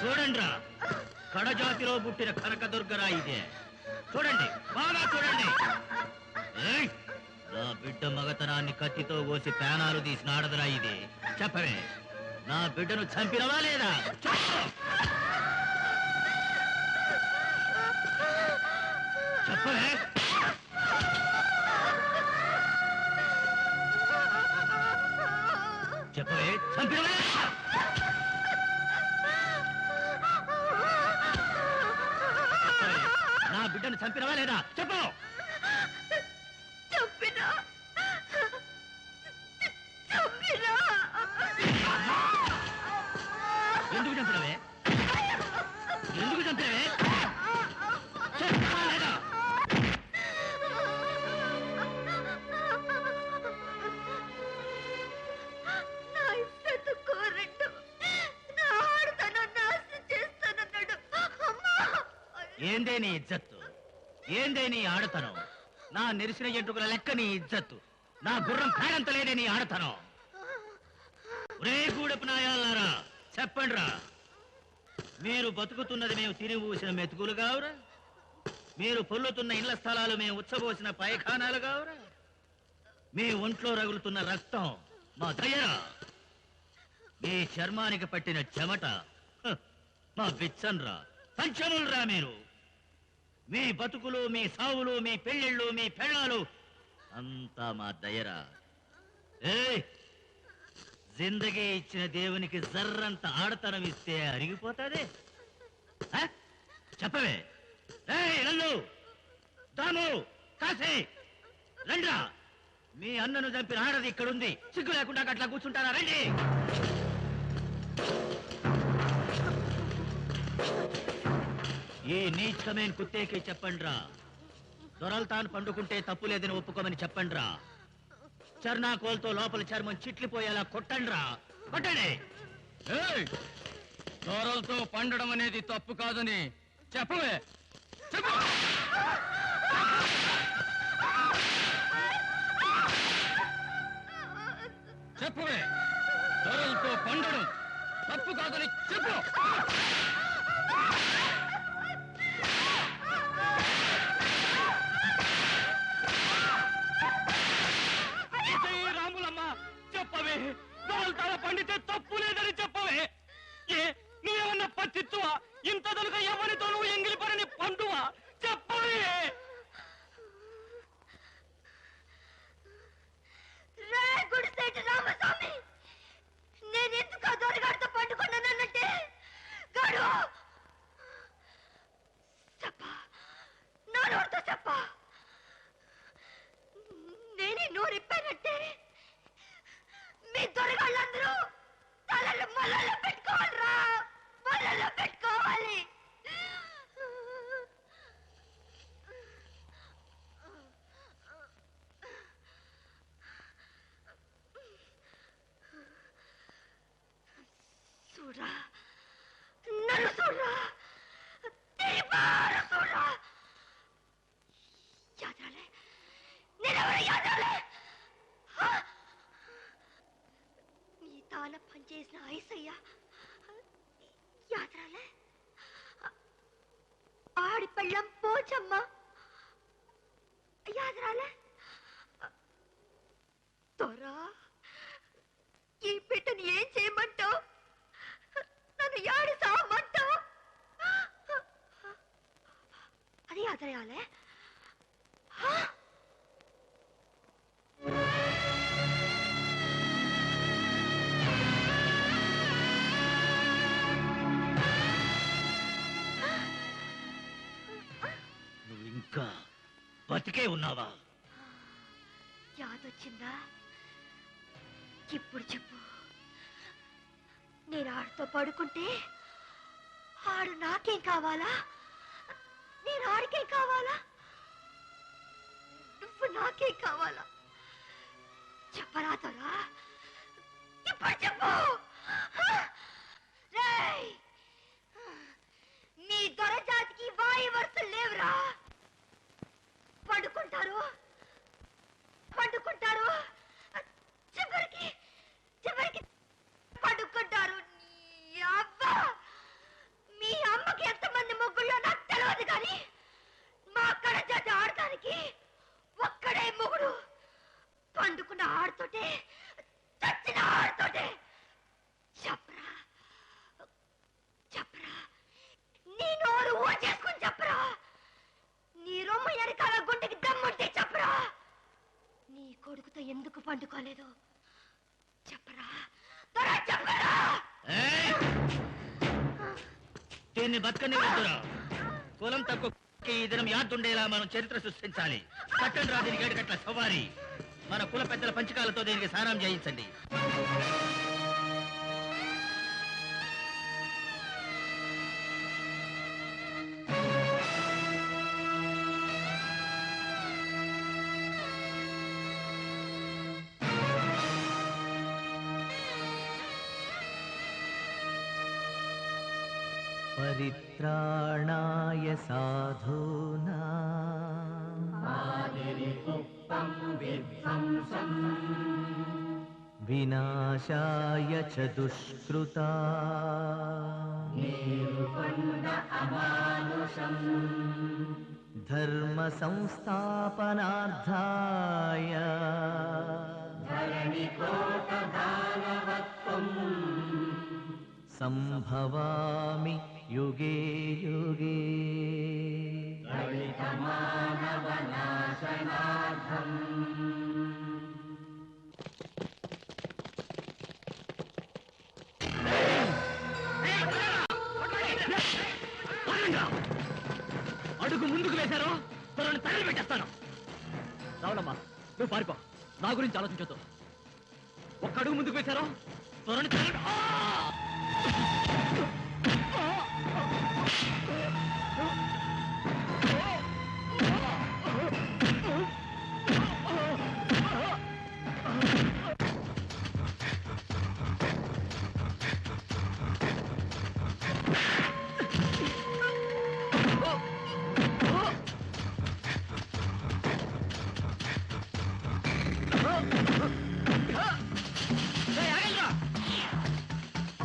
చూడండిరా, కడజాతిలో పుట్టిన కనకదుర్గరా ఇదే. చూడండి, బాగా చూడండి. నా బిడ్డ మగతనాన్ని కత్తితో కోసి పేనాలు తీసిన ఆడదురా ఇది. చెప్పవే, నా బిడ్డను చంపినవా లేదా? చెప్పవే. చెప్పవే, చంపినవా? నా బిడ్డను చంపినవా లేదా? చెప్పు. ఎందుకు చంపినవే? ఎందుకు చంపినవే? చెప్పవా లేదా? ఏందే నీ ఇజ్జత్తు? ఏందే నీ ఆడతనం? నా నెరిసిన ఎంట్రుకల లెక్క నీ ఇజ్జత్తు. నా గుర్రం పేరంతలేదే నీ ఆడతనం. ఒరే గూడపు నాయాలారా, చెప్పండిరా, మీరు బతుకుతున్నది మేము తిని ఊసిన మెతుకులు కావురా? మీరు పొల్లుతున్న ఇళ్ల స్థలాలు మేము ఉచ్చబోసిన పైఖానాలు కావురా? మీ ఒంట్లో రగులుతున్న రక్తం మా దయరా? మీ చర్మానికి పట్టిన చెమట మా బిచ్చన్రా, పంచములరా మీరు? మీ బతుకులు, మీ సావులు, మీ పెళ్ళిళ్ళు, మీ పెళ్ళాలు అంతా మా దయరా? జిందగీ ఇచ్చిన దేవునికి జర్రంత ఆడతనం ఇస్తే అరిగిపోతాదే. చెప్పవే. నన్ను దాము కాసే రండ్రా. మీ అన్నను చంపిన ఆడది ఇక్కడుంది. సిగ్గు లేకుండా అట్లా కూర్చుంటారా? రండి. ఈ నీచమైన కుత్తేకి చెప్పండ్రా, దొరల్తాను పండుకుంటే తప్పు లేదని ఒప్పుకోమని చెప్పండ్రా. చర్నాకోల్తో లోపల చర్మం చిట్లిపోయేలా కొట్టండ్రా, కొట్టండి. దొరలతో పండడం అనేది తప్పు కాదని చెప్పవే. చెప్పవే, దొరలతో పండడం తప్పు కాదని చెప్పు. రాములమ్మ, చెప్పవే, దొరలతాన పండితే తప్పు లేదని చెప్పవే. నువ్వేమన్నా పచ్చిత్తువా? ఇంత దొరక ఎవరితో నువ్వు ఎంగిలి పడని పండువా? చెప్పవే. రామస్వామి, నేను ఎందుకు దొరగాడితో పండుకున్నానంటే గడు வெள்ளம் போச்சம்மா. யாதரால తొరా ఈ బిడ్డని ఏం చేయమంటావు? నన్ను ఏడు సామంటావు? అది అదరాలే. నువ్వు ఇంకా బతికే ఉన్నావా? యాదొచ్చిందా? ఇప్పుడు చెప్పు. నేను ఆడితో పడుకుంటే ఆడు నాకేం కావాలా? నేను ఆడికేం కావాలా? నువ్వు నాకేం కావాలా? చెప్పరా తొరా, ఇప్పుడు చెప్పు. రేయ్, మీ దొరజాతికి వాయి వరుసలు లేవురా. పడుకుంటారు పండుకుంటారు, చివరికి పడుకుంటారు. మీ అమ్మకి ఎంతమంది ముగ్గుల్లో నాకు తెలియదు కానీ మా అక్కడ చేత ఆడటానికి ఒక్కడే మొగుడు. పండుకున్న ఆడుతోటే చచ్చిన ఆడుతోటే. చెప్పరా చెప్పరా, నీ నోరు ఊ చేసుకుని చెప్పరా. నీ రొమ్మ వెనకాల గుండెకి దమ్ముంటే చెప్పరా. నీ కొడుకుతో ఎందుకు పండుకోలేదు చెప్పరా. చెప్పరా. దీన్ని బతకని వద్దురా. కులం తక్కువ ఈ దినం యాదుండేలా మనం చరిత్ర సృష్టించాలి. కట్టండి రా దీనికి 7 గంటల సవారీ. మన కుల పెద్దల పంచకాలతో దీనికి సారం చేయించండి. परित्राणाय साधूनां विनाशाय च दुष्कृतां धर्म संस्थापनार्थाय संभवामि युगे युगे అడుగు ముందుకు వేశారో త్వరను తల్లి పెట్టేస్తాను. రావులమ్మా, నువ్వు పారిపో. నా గురించి ఆలోచించొద్దు. ఒక్క అడుగు ముందుకు వేశారో త్వరను తల్లి.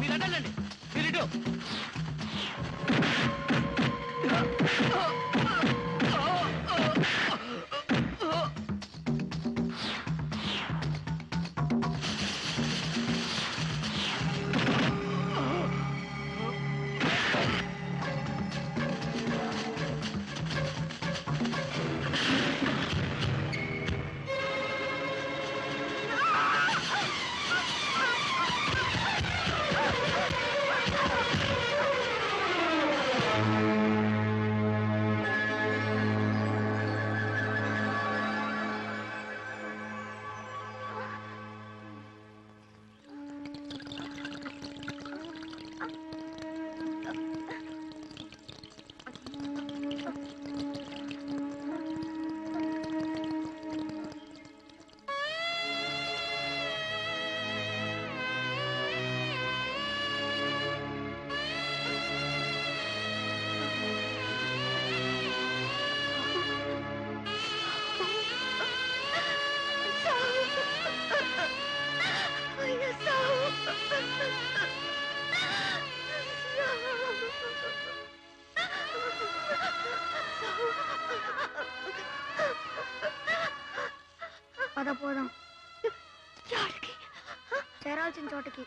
మీరండి, మీరు పద పోదాం చేరాల్సిన చోటకి